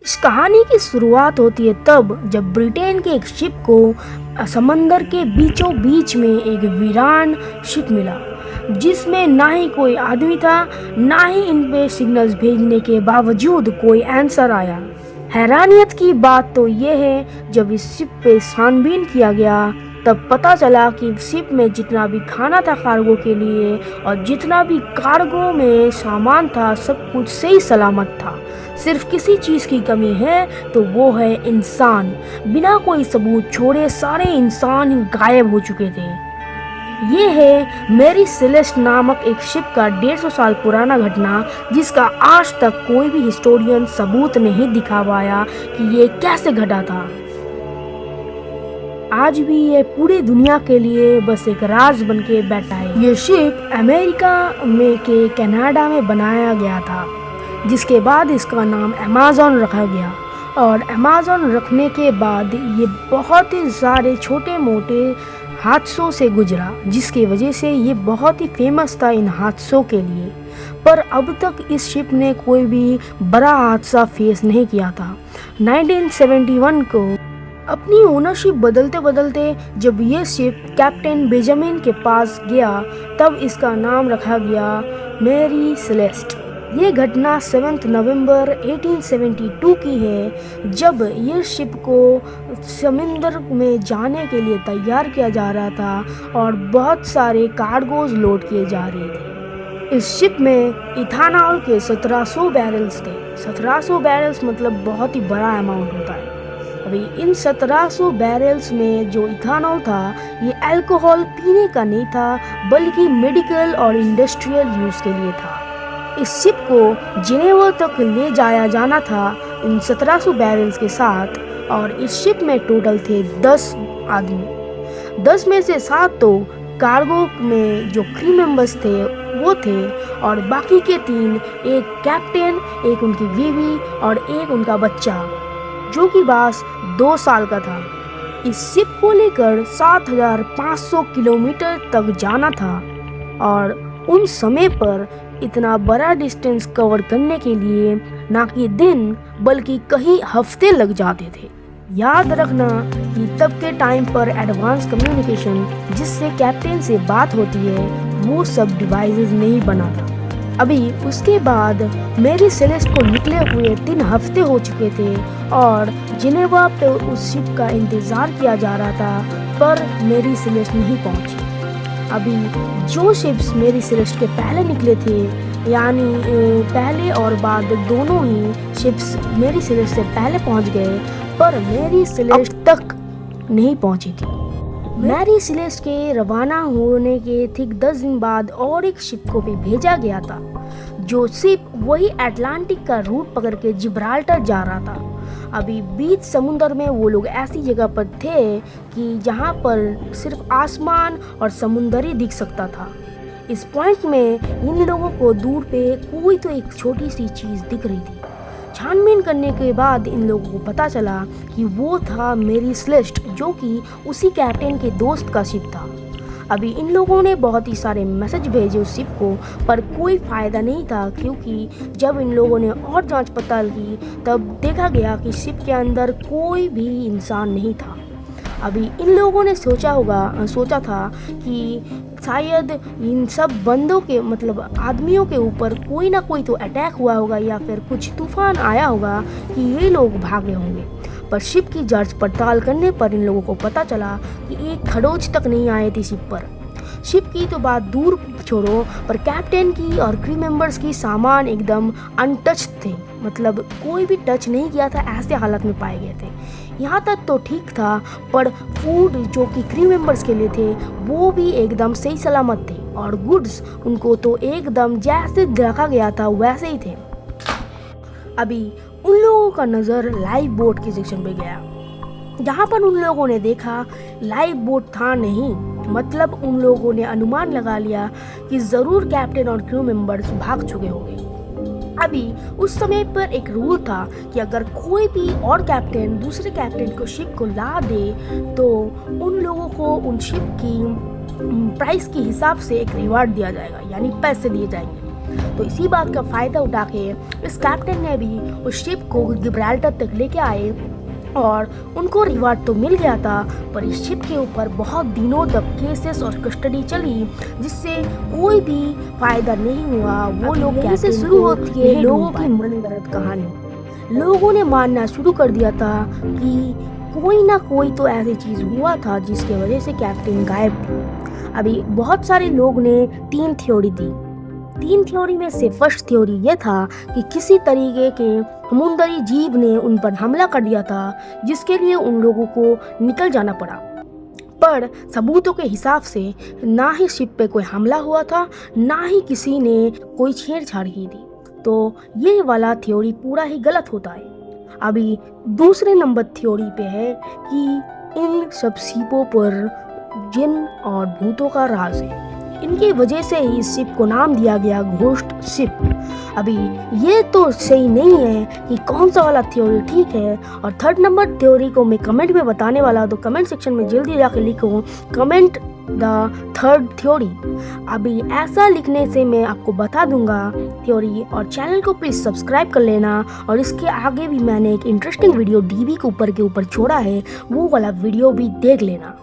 इस कहानी की शुरुआत होती है तब जब ब्रिटेन के एक शिप को समंदर के बीचों बीच में एक वीरान शिप मिला, जिसमें ना ही कोई आदमी था, ना ही इन पे सिग्नल्स भेजने के बावजूद कोई आंसर आया। हैरानियत की बात तो यह है, जब इस शिप पे छानबीन किया गया तब पता चला कि शिप में जितना भी खाना था कार्गो के लिए और जितना भी कार्गो में सामान था, सब कुछ सही सलामत था। सिर्फ किसी चीज़ की कमी है तो वो है इंसान। बिना कोई सबूत छोड़े सारे इंसान गायब हो चुके थे। ये है मैरी सेलेस्ट नामक एक शिप का 150 साल पुराना घटना, जिसका आज तक कोई भी हिस्टोरियन सबूत नहीं दिखा पाया कि ये कैसे घटा था। आज भी ये पूरी दुनिया के लिए बस एक राज बन के बैठा है। ये शिप अमेरिका में के कनाडा में बनाया गया था, जिसके बाद इसका नाम अमेज़न रखा गया। और अमेज़न रखने के बाद ये बहुत ही सारे छोटे मोटे हादसों से गुजरा, जिसकी वजह से ये बहुत ही फेमस था इन हादसों के लिए। पर अब तक इस शिप ने कोई भी बड़ा हादसा फेस नहीं किया था। 1971 को अपनी ओनरशिप बदलते बदलते जब ये शिप कैप्टन बेंजामिन के पास गया, तब इसका नाम रखा गया मैरी सेलेस्ट। ये घटना 7 नवंबर 1872 की है, जब ये शिप को समुद्र में जाने के लिए तैयार किया जा रहा था और बहुत सारे कार्गोज लोड किए जा रहे थे। इस शिप में इथानॉल के 1700 बैरल्स थे। 1700 बैरल्स मतलब बहुत ही बड़ा अमाउंट होता है। अभी इन 1700 बैरल्स में जो इथानॉल था, ये अल्कोहल पीने का नहीं था, बल्कि मेडिकल और इंडस्ट्रियल यूज़ के लिए था। इस शिप को जिनेवा तक ले जाया जाना था इन 1700 बैरल्स के साथ, और इस शिप में टोटल थे 10 आदमी। 10 में से 7 तो कार्गो में जो क्रू मेंबर्स थे वो थे, और बाकी के 3, एक कैप्टन, एक उनकी बीवी और एक उनका बच्चा, जो कि बस 2 साल का था। इस शिप को लेकर 7500 किलोमीटर तक जाना था, और उन समय पर इतना बड़ा डिस्टेंस कवर करने के लिए ना कि दिन बल्कि कई हफ्ते लग जाते थे। याद रखना कि तब के टाइम पर एडवांस कम्युनिकेशन जिससे कैप्टन से बात होती है, वो सब डिवाइसेस नहीं बना था। अभी उसके बाद मैरी सेलेस्ट को निकले हुए 3 हफ्ते हो चुके थे और जिनेवा पे उस शिप का इंतज़ार किया जा रहा था, पर मैरी सेलेस्ट नहीं पहुंची। अभी जो शिप्स मैरी सेलेस्ट के पहले निकले थे, यानी पहले और बाद दोनों ही शिप्स मैरी सेलेस्ट से पहले पहुंच गए, पर मैरी सेलेस्ट तक नहीं पहुंची थी। मैरी सेलेस्ट के रवाना होने के ठीक 10 दिन बाद और एक शिप को भी भेजा गया था, जो शिप वही अटलांटिक का रूट पकड़ के जिब्राल्टर जा रहा था। अभी बीच समुंदर में वो लोग ऐसी जगह पर थे कि जहाँ पर सिर्फ आसमान और समुंदर ही दिख सकता था। इस पॉइंट में इन लोगों को दूर पे कोई तो एक छोटी सी चीज़ दिख रही थी। छानबीन करने के बाद इन लोगों को पता चला कि वो था मैरी सेलेस्ट, जो कि उसी कैप्टन के दोस्त का शिप था। अभी इन लोगों ने बहुत ही सारे मैसेज भेजे उस शिप को, पर कोई फ़ायदा नहीं था, क्योंकि जब इन लोगों ने और जांच पड़ताल की तब देखा गया कि शिप के अंदर कोई भी इंसान नहीं था। अभी इन लोगों ने सोचा था कि शायद इन सब बंदों के मतलब आदमियों के ऊपर कोई ना कोई तो अटैक हुआ होगा, या फिर कुछ तूफान आया होगा कि ये लोग भागे होंगे। पर शिप की जांच पड़ताल करने पर इन लोगों को पता चला कि एक खरोच तक नहीं आए थे शिप पर। शिप की तो बात दूर छोड़ो, पर कैप्टन की और क्रू मेंबर्स की सामान एकदम अनटच थे, मतलब कोई भी टच नहीं किया था, ऐसे हालत में पाए गए थे। यहाँ तक तो ठीक था, पर फूड जो कि क्रू मेंबर्स के लिए थे वो भी एकदम सही सलामत थे, और गुड्स उनको तो एकदम जैसे रखा गया था वैसे ही थे। अभी उन लोगों का नज़र लाइफ बोट के सेक्शन पे गया, जहाँ पर उन लोगों ने देखा लाइफ बोट था नहीं। मतलब उन लोगों ने अनुमान लगा लिया कि ज़रूर कैप्टन और क्रू मेंबर्स भाग चुके होंगे। अभी उस समय पर एक रूल था कि अगर कोई भी और कैप्टन दूसरे कैप्टन को शिप को ला दे, तो उन लोगों को उन शिप की प्राइस के हिसाब से एक रिवार्ड दिया जाएगा, यानी पैसे दिए जाएंगे। तो इसी बात का फ़ायदा उठा के इस कैप्टन ने भी उस शिप को गिब्राल्टर तक लेके आए और उनको रिवार्ड तो मिल गया था, पर इस शिप के ऊपर बहुत दिनों तक केसेस और कस्टडी चली जिससे कोई भी फायदा नहीं हुआ। वो लोग कैसे शुरू होती है लोगों की मनगढ़ंत कहानी। लोगों ने मानना शुरू कर दिया था कि कोई ना कोई तो ऐसी चीज़ हुआ था जिसके वजह से कैप्टन गायब थी। अभी बहुत सारे लोग ने 3 थ्योरी दी। 3 थ्योरी में से फर्स्ट थ्योरी ये था कि किसी तरीके के समुद्री जीव ने उन पर हमला कर दिया था जिसके लिए उन लोगों को निकल जाना पड़ा। पर सबूतों के हिसाब से ना ही शिप पे कोई हमला हुआ था, ना ही किसी ने कोई छेड़छाड़ की थी। तो ये वाला थ्योरी पूरा ही गलत होता है। अभी दूसरे नंबर थ्योरी पे है कि इन सब शिपों पर जिन और भूतों का राज है। इनकी वजह से ही इस शिप को नाम दिया गया घोस्ट शिप। अभी ये तो सही नहीं है कि कौन सा वाला थ्योरी ठीक है। और थर्ड नंबर थ्योरी को मैं कमेंट में बताने वाला, तो कमेंट सेक्शन में जल्दी जाके लिखो कमेंट द थर्ड थ्योरी। अभी ऐसा लिखने से मैं आपको बता दूंगा थ्योरी। और चैनल को प्लीज़ सब्सक्राइब कर लेना। और इसके आगे भी मैंने एक इंटरेस्टिंग वीडियो डीबी के ऊपर छोड़ा है, वो वाला वीडियो भी देख लेना।